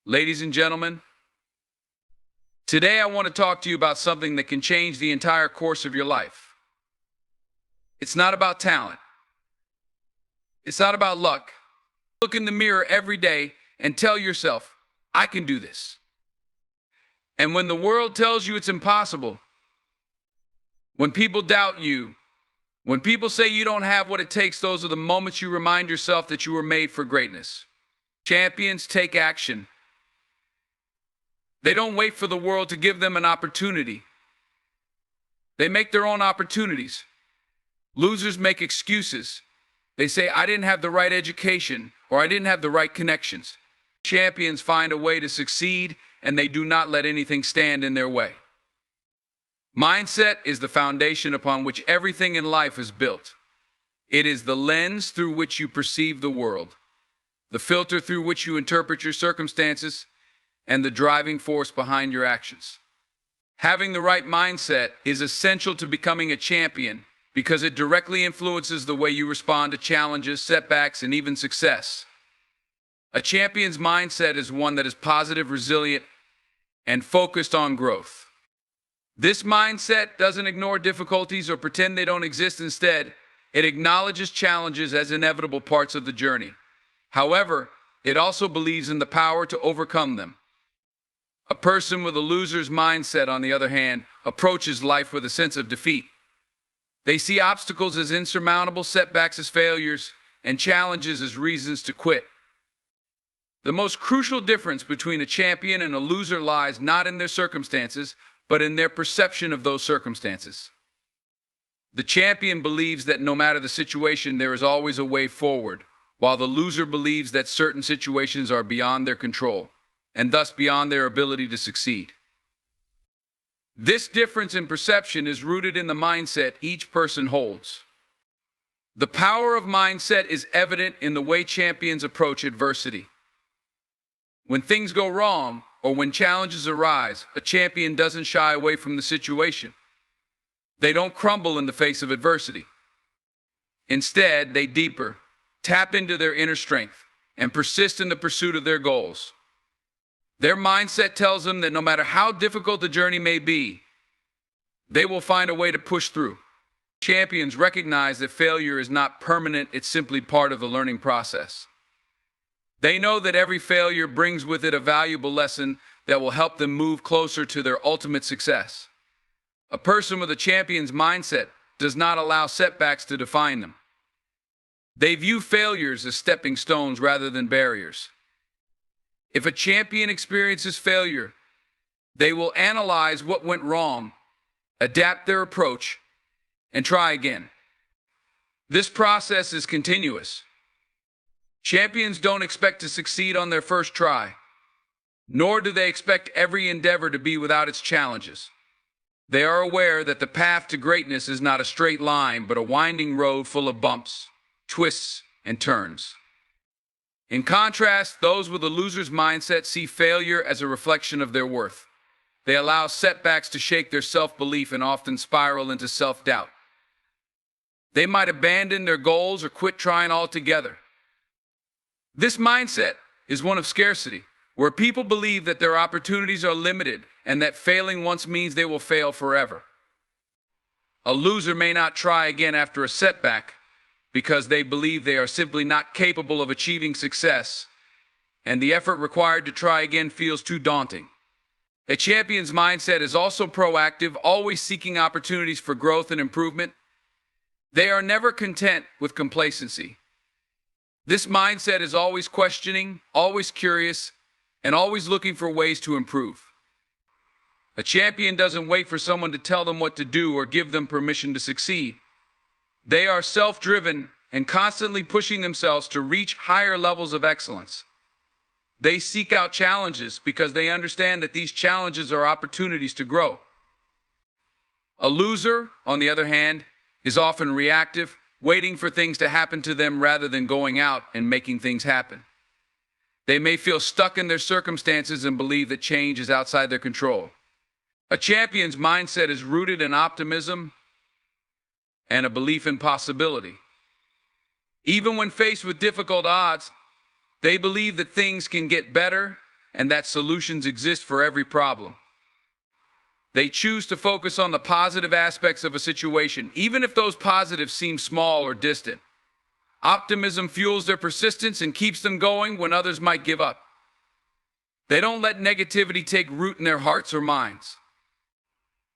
Ladies and gentlemen, today I want to talk to you about something that can change the entire course of your life. It's not about talent. It's not about luck. Look in the mirror every day and tell yourself, I can do this. And when the world tells you it's impossible, when people doubt you, when people say you don't have what it takes, those are the moments you remind yourself that you were made for greatness. Champions take action. They don't wait for the world to give them an opportunity. They make their own opportunities. Losers make excuses. They say, I didn't have the right education, or I didn't have the right connections. Champions find a way to succeed, and they do not let anything stand in their way. Mindset is the foundation upon which everything in life is built. It is the lens through which you perceive the world, the filter through which you interpret your circumstances, and the driving force behind your actions. Having the right mindset is essential to becoming a champion because it directly influences the way you respond to challenges, setbacks, and even success. A champion's mindset is one that is positive, resilient, and focused on growth. This mindset doesn't ignore difficulties or pretend they don't exist. Instead, it acknowledges challenges as inevitable parts of the journey. However, it also believes in the power to overcome them. A person with a loser's mindset, on the other hand, approaches life with a sense of defeat. They see obstacles as insurmountable, setbacks as failures, and challenges as reasons to quit. The most crucial difference between a champion and a loser lies not in their circumstances, but in their perception of those circumstances. The champion believes that no matter the situation, there is always a way forward, while the loser believes that certain situations are beyond their control, and thus beyond their ability to succeed. This difference in perception is rooted in the mindset each person holds. The power of mindset is evident in the way champions approach adversity. When things go wrong, or when challenges arise, a champion doesn't shy away from the situation. They don't crumble in the face of adversity. Instead, they tap into their inner strength, and persist in the pursuit of their goals. Their mindset tells them that no matter how difficult the journey may be, they will find a way to push through. Champions recognize that failure is not permanent, it's simply part of the learning process. They know that every failure brings with it a valuable lesson that will help them move closer to their ultimate success. A person with a champion's mindset does not allow setbacks to define them. They view failures as stepping stones rather than barriers. If a champion experiences failure, they will analyze what went wrong, adapt their approach, and try again. This process is continuous. Champions don't expect to succeed on their first try, nor do they expect every endeavor to be without its challenges. They are aware that the path to greatness is not a straight line, but a winding road full of bumps, twists, and turns. In contrast, those with a loser's mindset see failure as a reflection of their worth. They allow setbacks to shake their self-belief and often spiral into self-doubt. They might abandon their goals or quit trying altogether. This mindset is one of scarcity, where people believe that their opportunities are limited and that failing once means they will fail forever. A loser may not try again after a setback, because they believe they are simply not capable of achieving success, and the effort required to try again feels too daunting. A champion's mindset is also proactive, always seeking opportunities for growth and improvement. They are never content with complacency. This mindset is always questioning, always curious, and always looking for ways to improve. A champion doesn't wait for someone to tell them what to do or give them permission to succeed. They are self-driven and constantly pushing themselves to reach higher levels of excellence. They seek out challenges because they understand that these challenges are opportunities to grow. A loser, on the other hand, is often reactive, waiting for things to happen to them rather than going out and making things happen. They may feel stuck in their circumstances and believe that change is outside their control. A champion's mindset is rooted in optimism and a belief in possibility. Even when faced with difficult odds, they believe that things can get better and that solutions exist for every problem. They choose to focus on the positive aspects of a situation, even if those positives seem small or distant. Optimism fuels their persistence and keeps them going when others might give up. They don't let negativity take root in their hearts or minds.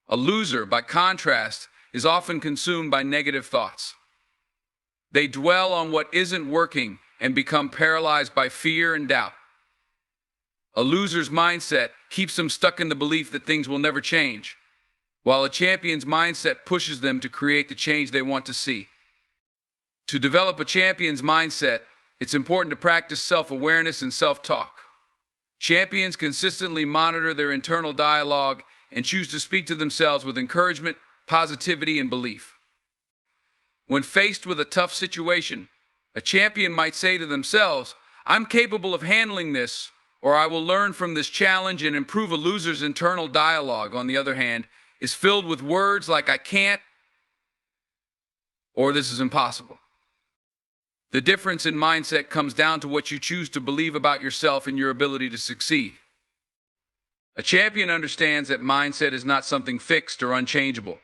A loser, by contrast, is often consumed by negative thoughts. They dwell on what isn't working and become paralyzed by fear and doubt. A loser's mindset keeps them stuck in the belief that things will never change, while a champion's mindset pushes them to create the change they want to see. To develop a champion's mindset, it's important to practice self-awareness and self-talk. Champions consistently monitor their internal dialogue and choose to speak to themselves with encouragement, positivity, and belief. When faced with a tough situation, a champion might say to themselves, "I'm capable of handling this," or "I will learn from this challenge and improve." A loser's internal dialogue, on the other hand, is filled with words like "I can't" or "this is impossible." The difference in mindset comes down to what you choose to believe about yourself and your ability to succeed. A champion understands that mindset is not something fixed or unchangeable.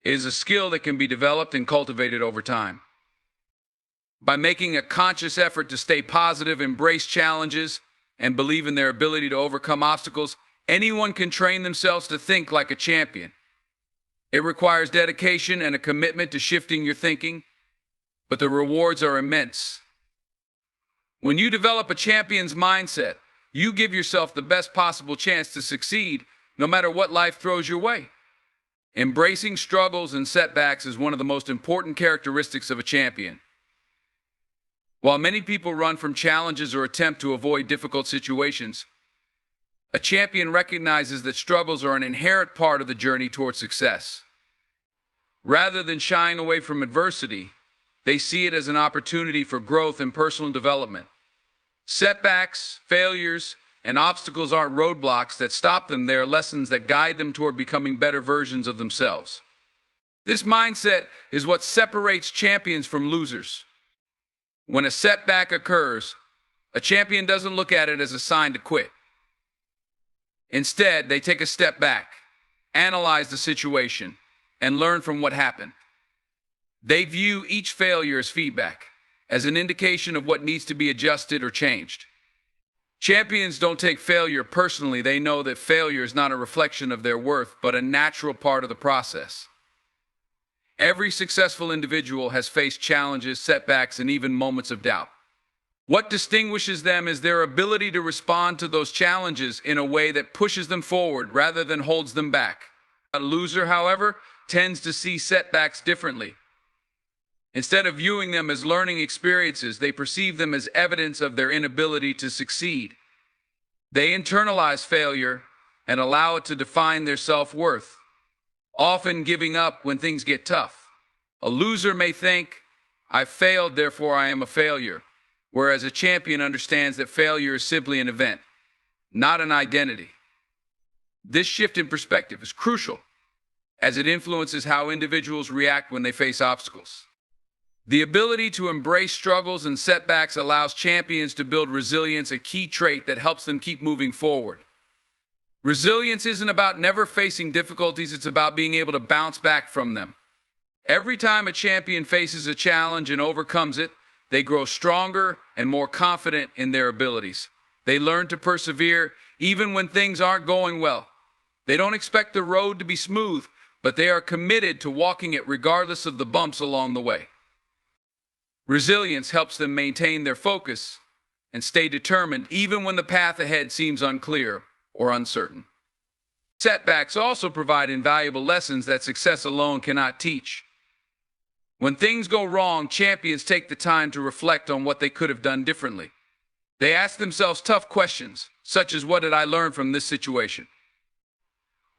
It is a skill that can be developed and cultivated over time. By making a conscious effort to stay positive, embrace challenges, and believe in their ability to overcome obstacles, anyone can train themselves to think like a champion. It requires dedication and a commitment to shifting your thinking, but the rewards are immense. When you develop a champion's mindset, you give yourself the best possible chance to succeed, no matter what life throws your way. Embracing struggles and setbacks is one of the most important characteristics of a champion. While many people run from challenges or attempt to avoid difficult situations, a champion recognizes that struggles are an inherent part of the journey toward success. Rather than shying away from adversity, they see it as an opportunity for growth and personal development. Setbacks, failures, and obstacles aren't roadblocks that stop them. They are lessons that guide them toward becoming better versions of themselves. This mindset is what separates champions from losers. When a setback occurs, a champion doesn't look at it as a sign to quit. Instead, they take a step back, analyze the situation, and learn from what happened. They view each failure as feedback, as an indication of what needs to be adjusted or changed. Champions don't take failure personally. They know that failure is not a reflection of their worth, but a natural part of the process. Every successful individual has faced challenges, setbacks, and even moments of doubt. What distinguishes them is their ability to respond to those challenges in a way that pushes them forward rather than holds them back. A loser, however, tends to see setbacks differently. Instead of viewing them as learning experiences, they perceive them as evidence of their inability to succeed. They internalize failure and allow it to define their self-worth, often giving up when things get tough. A loser may think, "I failed, therefore I am a failure," whereas a champion understands that failure is simply an event, not an identity. This shift in perspective is crucial, as it influences how individuals react when they face obstacles. The ability to embrace struggles and setbacks allows champions to build resilience, a key trait that helps them keep moving forward. Resilience isn't about never facing difficulties, it's about being able to bounce back from them. Every time a champion faces a challenge and overcomes it, they grow stronger and more confident in their abilities. They learn to persevere even when things aren't going well. They don't expect the road to be smooth, but they are committed to walking it regardless of the bumps along the way. Resilience helps them maintain their focus and stay determined even when the path ahead seems unclear or uncertain. Setbacks also provide invaluable lessons that success alone cannot teach. When things go wrong, champions take the time to reflect on what they could have done differently. They ask themselves tough questions, such as, "What did I learn from this situation?"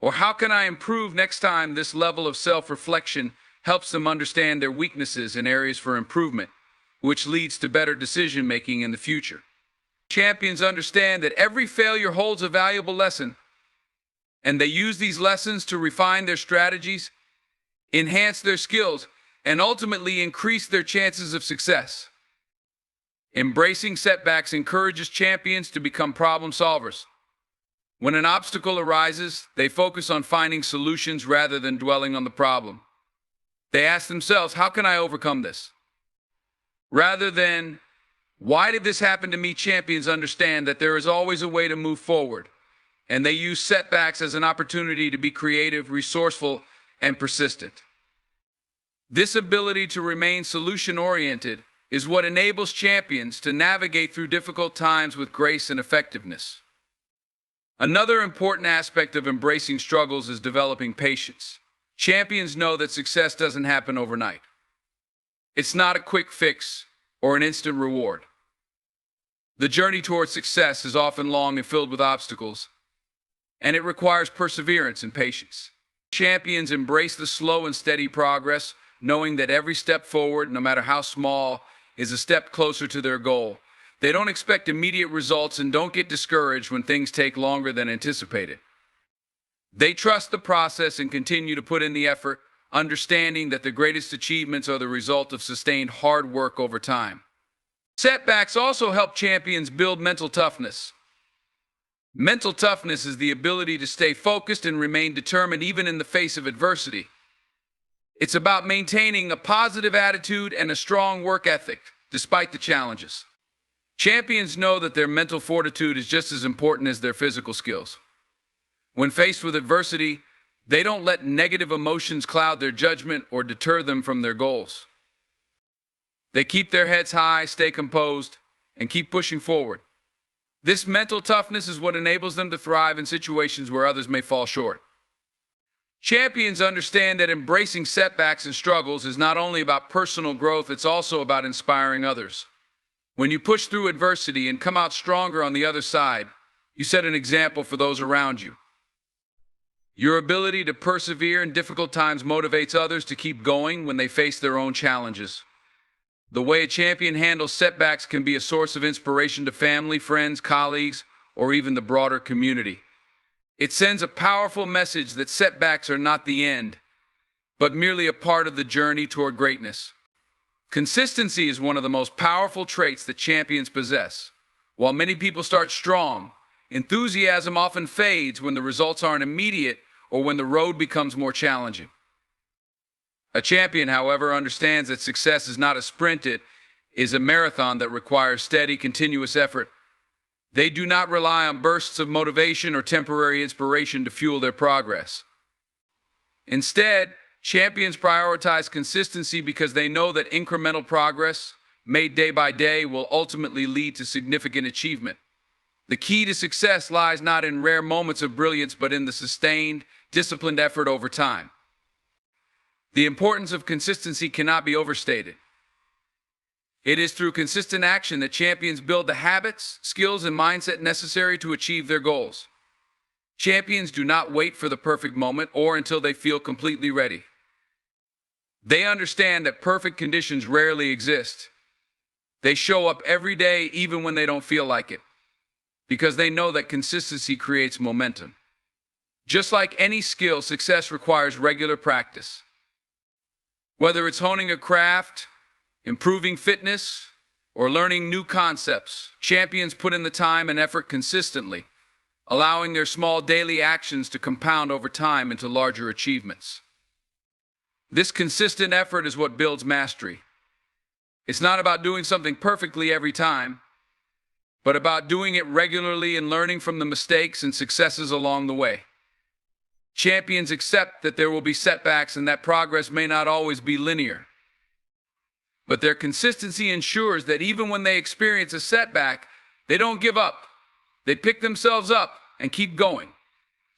Or, "How can I improve next time?" This level of self-reflection helps them understand their weaknesses and areas for improvement, which leads to better decision-making in the future. Champions understand that every failure holds a valuable lesson, and they use these lessons to refine their strategies, enhance their skills, and ultimately increase their chances of success. Embracing setbacks encourages champions to become problem solvers. When an obstacle arises, they focus on finding solutions rather than dwelling on the problem. They ask themselves, how can I overcome this? Rather than, why did this happen to me? Champions understand that there is always a way to move forward, and they use setbacks as an opportunity to be creative, resourceful, and persistent. This ability to remain solution-oriented is what enables champions to navigate through difficult times with grace and effectiveness. Another important aspect of embracing struggles is developing patience. Champions know that success doesn't happen overnight. It's not a quick fix or an instant reward. The journey towards success is often long and filled with obstacles, and it requires perseverance and patience. Champions embrace the slow and steady progress, knowing that every step forward, no matter how small, is a step closer to their goal. They don't expect immediate results and don't get discouraged when things take longer than anticipated. They trust the process and continue to put in the effort, understanding that the greatest achievements are the result of sustained hard work over time. Setbacks also help champions build mental toughness. Mental toughness is the ability to stay focused and remain determined even in the face of adversity. It's about maintaining a positive attitude and a strong work ethic, despite the challenges. Champions know that their mental fortitude is just as important as their physical skills. When faced with adversity, they don't let negative emotions cloud their judgment or deter them from their goals. They keep their heads high, stay composed, and keep pushing forward. This mental toughness is what enables them to thrive in situations where others may fall short. Champions understand that embracing setbacks and struggles is not only about personal growth, it's also about inspiring others. When you push through adversity and come out stronger on the other side, you set an example for those around you. Your ability to persevere in difficult times motivates others to keep going when they face their own challenges. The way a champion handles setbacks can be a source of inspiration to family, friends, colleagues, or even the broader community. It sends a powerful message that setbacks are not the end, but merely a part of the journey toward greatness. Consistency is one of the most powerful traits that champions possess. While many people start strong, enthusiasm often fades when the results aren't immediate or when the road becomes more challenging. A champion, however, understands that success is not a sprint, it is a marathon that requires steady, continuous effort. They do not rely on bursts of motivation or temporary inspiration to fuel their progress. Instead, champions prioritize consistency because they know that incremental progress, made day by day, will ultimately lead to significant achievement. The key to success lies not in rare moments of brilliance, but in the sustained, disciplined effort over time. The importance of consistency cannot be overstated. It is through consistent action that champions build the habits, skills, and mindset necessary to achieve their goals. Champions do not wait for the perfect moment or until they feel completely ready. They understand that perfect conditions rarely exist. They show up every day even when they don't feel like it, because they know that consistency creates momentum. Just like any skill, success requires regular practice. Whether it's honing a craft, improving fitness, or learning new concepts, champions put in the time and effort consistently, allowing their small daily actions to compound over time into larger achievements. This consistent effort is what builds mastery. It's not about doing something perfectly every time, but about doing it regularly and learning from the mistakes and successes along the way. Champions accept that there will be setbacks and that progress may not always be linear. But their consistency ensures that even when they experience a setback, they don't give up. They pick themselves up and keep going.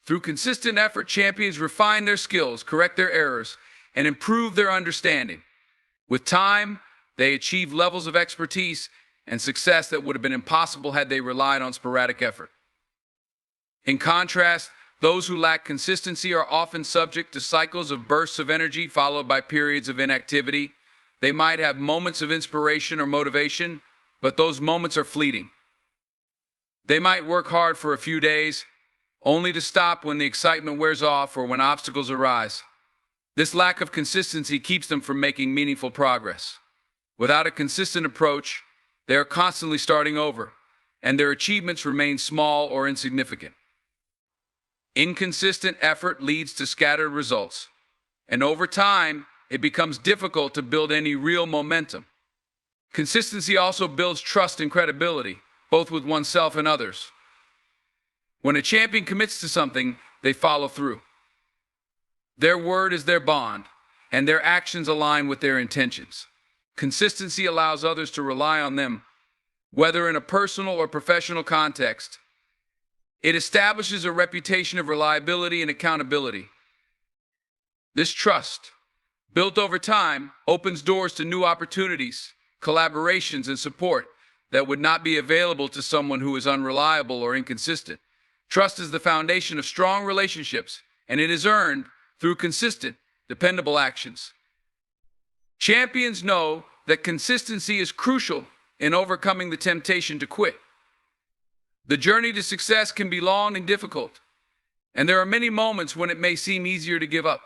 Through consistent effort, champions refine their skills, correct their errors, and improve their understanding. With time, they achieve levels of expertise and success that would have been impossible had they relied on sporadic effort. In contrast, those who lack consistency are often subject to cycles of bursts of energy followed by periods of inactivity. They might have moments of inspiration or motivation, but those moments are fleeting. They might work hard for a few days, only to stop when the excitement wears off or when obstacles arise. This lack of consistency keeps them from making meaningful progress. Without a consistent approach, They are constantly starting over, and their achievements remain small or insignificant. Inconsistent effort leads to scattered results, and over time, it becomes difficult to build any real momentum. Consistency also builds trust and credibility, both with oneself and others. When a champion commits to something, they follow through. Their word is their bond, and their actions align with their intentions. Consistency allows others to rely on them, whether in a personal or professional context. It establishes a reputation of reliability and accountability. This trust, built over time, opens doors to new opportunities, collaborations, and support that would not be available to someone who is unreliable or inconsistent. Trust is the foundation of strong relationships, and it is earned through consistent, dependable actions. Champions know that consistency is crucial in overcoming the temptation to quit. The journey to success can be long and difficult, and there are many moments when it may seem easier to give up.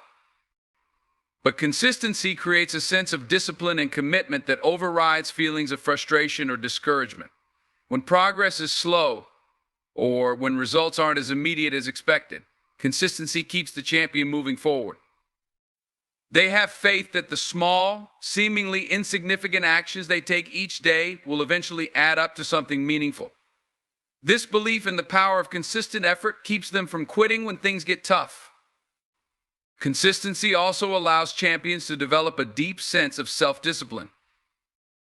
But consistency creates a sense of discipline and commitment that overrides feelings of frustration or discouragement. When progress is slow, or when results aren't as immediate as expected, consistency keeps the champion moving forward. They have faith that the small, seemingly insignificant actions they take each day will eventually add up to something meaningful. This belief in the power of consistent effort keeps them from quitting when things get tough. Consistency also allows champions to develop a deep sense of self-discipline.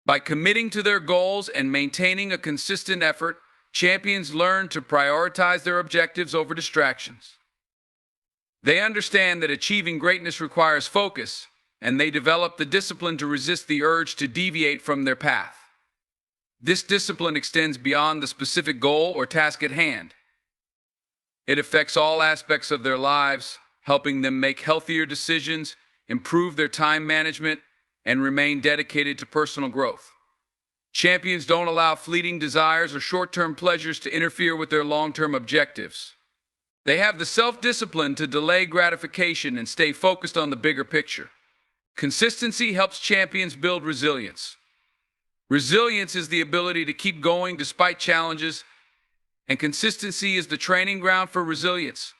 By committing to their goals and maintaining a consistent effort, champions learn to prioritize their objectives over distractions. They understand that achieving greatness requires focus, and they develop the discipline to resist the urge to deviate from their path. This discipline extends beyond the specific goal or task at hand. It affects all aspects of their lives, helping them make healthier decisions, improve their time management, and remain dedicated to personal growth. Champions don't allow fleeting desires or short-term pleasures to interfere with their long-term objectives. They have the self-discipline to delay gratification and stay focused on the bigger picture. Consistency helps champions build resilience. Resilience is the ability to keep going despite challenges, and consistency is the training ground for resilience.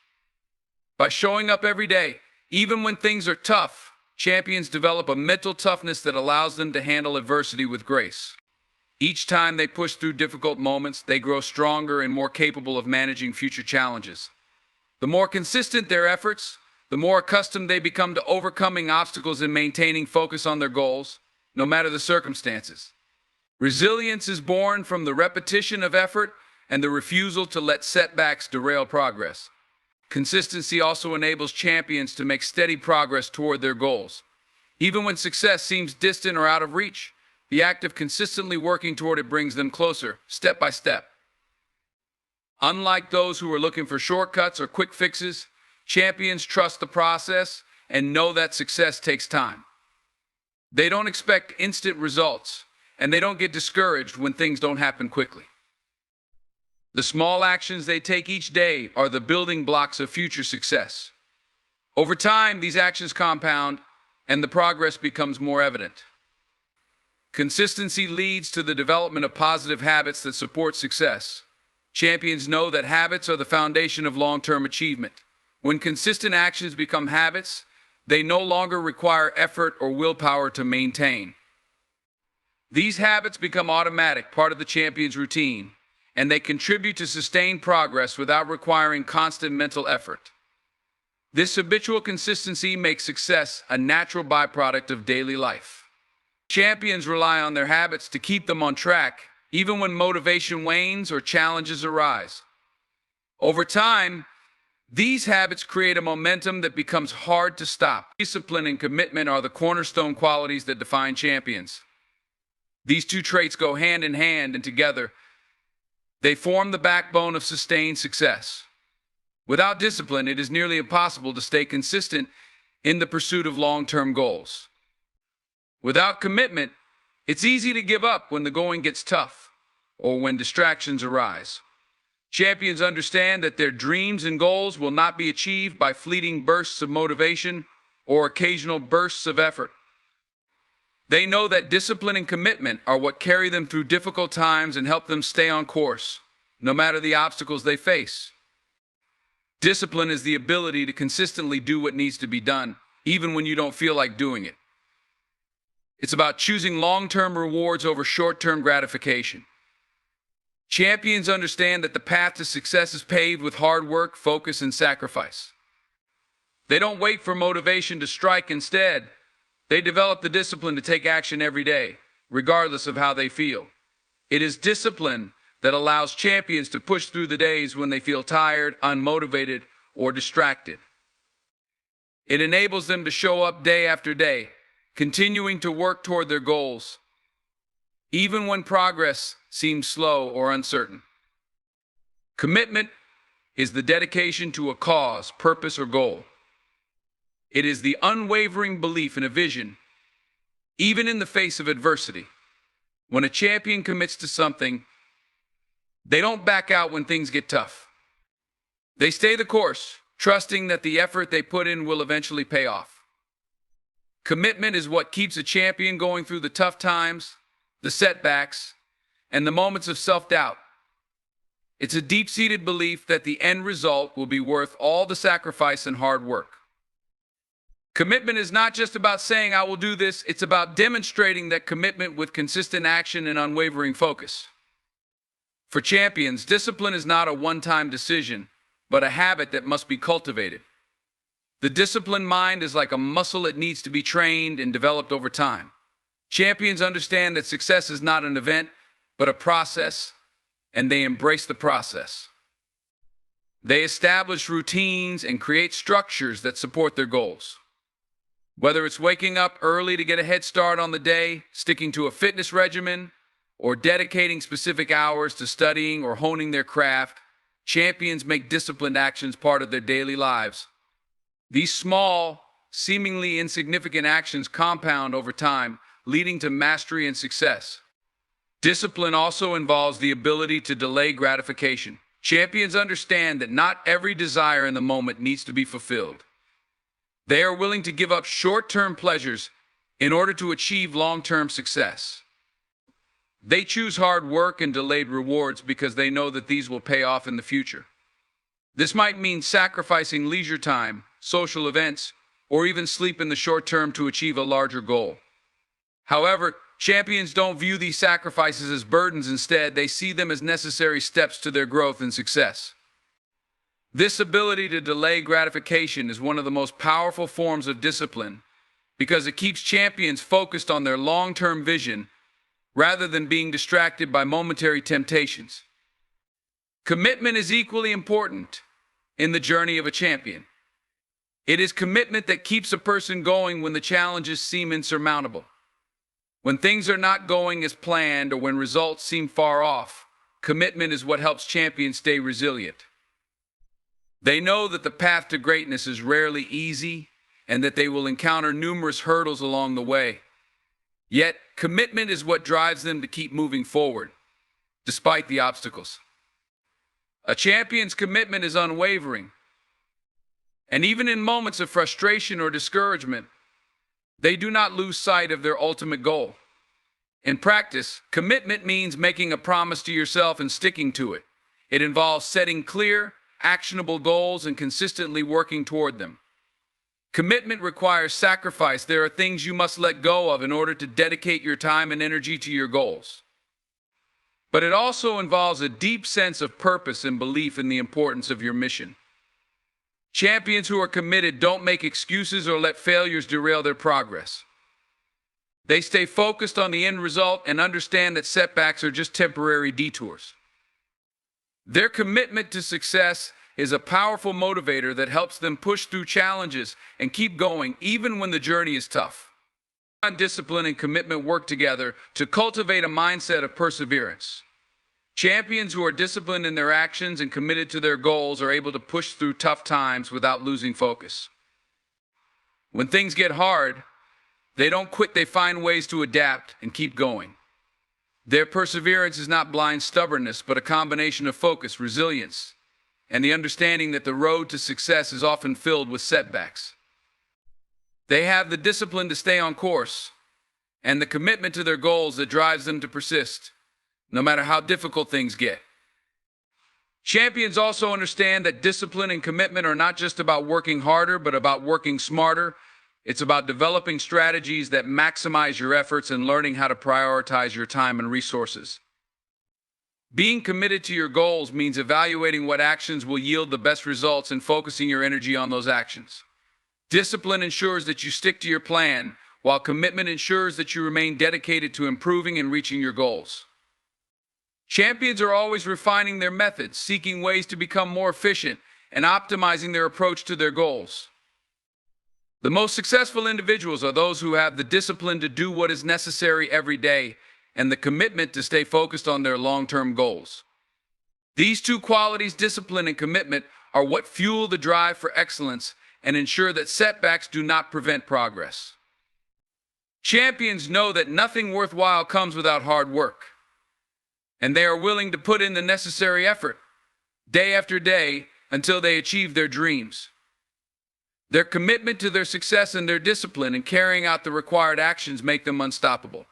By showing up every day, even when things are tough, champions develop a mental toughness that allows them to handle adversity with grace. Each time they push through difficult moments, they grow stronger and more capable of managing future challenges. The more consistent their efforts, the more accustomed they become to overcoming obstacles and maintaining focus on their goals, no matter the circumstances. Resilience is born from the repetition of effort and the refusal to let setbacks derail progress. Consistency also enables champions to make steady progress toward their goals. Even when success seems distant or out of reach, the act of consistently working toward it brings them closer, step by step. Unlike those who are looking for shortcuts or quick fixes, champions trust the process and know that success takes time. They don't expect instant results, and they don't get discouraged when things don't happen quickly. The small actions they take each day are the building blocks of future success. Over time, these actions compound, and the progress becomes more evident. Consistency leads to the development of positive habits that support success. Champions know that habits are the foundation of long-term achievement. When consistent actions become habits, they no longer require effort or willpower to maintain. These habits become automatic, part of the champion's routine, and they contribute to sustained progress without requiring constant mental effort. This habitual consistency makes success a natural byproduct of daily life. Champions rely on their habits to keep them on track, even when motivation wanes or challenges arise. Over time, these habits create a momentum that becomes hard to stop. Discipline and commitment are the cornerstone qualities that define champions. These two traits go hand in hand, and together, they form the backbone of sustained success. Without discipline, it is nearly impossible to stay consistent in the pursuit of long-term goals. Without commitment, it's easy to give up when the going gets tough or when distractions arise. Champions understand that their dreams and goals will not be achieved by fleeting bursts of motivation or occasional bursts of effort. They know that discipline and commitment are what carry them through difficult times and help them stay on course, no matter the obstacles they face. Discipline is the ability to consistently do what needs to be done, even when you don't feel like doing it. It's about choosing long-term rewards over short-term gratification. Champions understand that the path to success is paved with hard work, focus, and sacrifice. They don't wait for motivation to strike. Instead, they develop the discipline to take action every day, regardless of how they feel. It is discipline that allows champions to push through the days when they feel tired, unmotivated, or distracted. It enables them to show up day after day, continuing to work toward their goals, even when progress seems slow or uncertain. Commitment is the dedication to a cause, purpose, or goal. It is the unwavering belief in a vision, even in the face of adversity. When a champion commits to something, they don't back out when things get tough. They stay the course, trusting that the effort they put in will eventually pay off. Commitment is what keeps a champion going through the tough times, the setbacks, and the moments of self-doubt. It's a deep-seated belief that the end result will be worth all the sacrifice and hard work. Commitment is not just about saying, "I will do this," it's about demonstrating that commitment with consistent action and unwavering focus. For champions, discipline is not a one-time decision, but a habit that must be cultivated. The disciplined mind is like a muscle that needs to be trained and developed over time. Champions understand that success is not an event, but a process, and they embrace the process. They establish routines and create structures that support their goals. Whether it's waking up early to get a head start on the day, sticking to a fitness regimen, or dedicating specific hours to studying or honing their craft, champions make disciplined actions part of their daily lives. These small, seemingly insignificant actions compound over time, leading to mastery and success. Discipline also involves the ability to delay gratification. Champions understand that not every desire in the moment needs to be fulfilled. They are willing to give up short-term pleasures in order to achieve long-term success. They choose hard work and delayed rewards because they know that these will pay off in the future. This might mean sacrificing leisure time, social events, or even sleep in the short term to achieve a larger goal. However, champions don't view these sacrifices as burdens. Instead, they see them as necessary steps to their growth and success. This ability to delay gratification is one of the most powerful forms of discipline because it keeps champions focused on their long-term vision rather than being distracted by momentary temptations. Commitment is equally important in the journey of a champion. It is commitment that keeps a person going when the challenges seem insurmountable. When things are not going as planned or when results seem far off, commitment is what helps champions stay resilient. They know that the path to greatness is rarely easy and that they will encounter numerous hurdles along the way. Yet, commitment is what drives them to keep moving forward, despite the obstacles. A champion's commitment is unwavering, and even in moments of frustration or discouragement, they do not lose sight of their ultimate goal. In practice, commitment means making a promise to yourself and sticking to it. It involves setting clear, actionable goals and consistently working toward them. Commitment requires sacrifice. There are things you must let go of in order to dedicate your time and energy to your goals. But it also involves a deep sense of purpose and belief in the importance of your mission. Champions who are committed don't make excuses or let failures derail their progress. They stay focused on the end result and understand that setbacks are just temporary detours. Their commitment to success is a powerful motivator that helps them push through challenges and keep going even when the journey is tough. Discipline and commitment work together to cultivate a mindset of perseverance. Champions who are disciplined in their actions and committed to their goals are able to push through tough times without losing focus. When things get hard, they don't quit. They find ways to adapt and keep going. Their perseverance is not blind stubbornness, but a combination of focus, resilience, and the understanding that the road to success is often filled with setbacks. They have the discipline to stay on course and the commitment to their goals that drives them to persist, no matter how difficult things get. Champions also understand that discipline and commitment are not just about working harder, but about working smarter. It's about developing strategies that maximize your efforts and learning how to prioritize your time and resources. Being committed to your goals means evaluating what actions will yield the best results and focusing your energy on those actions. Discipline ensures that you stick to your plan, while commitment ensures that you remain dedicated to improving and reaching your goals. Champions are always refining their methods, seeking ways to become more efficient, and optimizing their approach to their goals. The most successful individuals are those who have the discipline to do what is necessary every day and the commitment to stay focused on their long-term goals. These two qualities, discipline and commitment, are what fuel the drive for excellence and ensure that setbacks do not prevent progress. Champions know that nothing worthwhile comes without hard work, and they are willing to put in the necessary effort, day after day, until they achieve their dreams. Their commitment to their success and their discipline in carrying out the required actions make them unstoppable.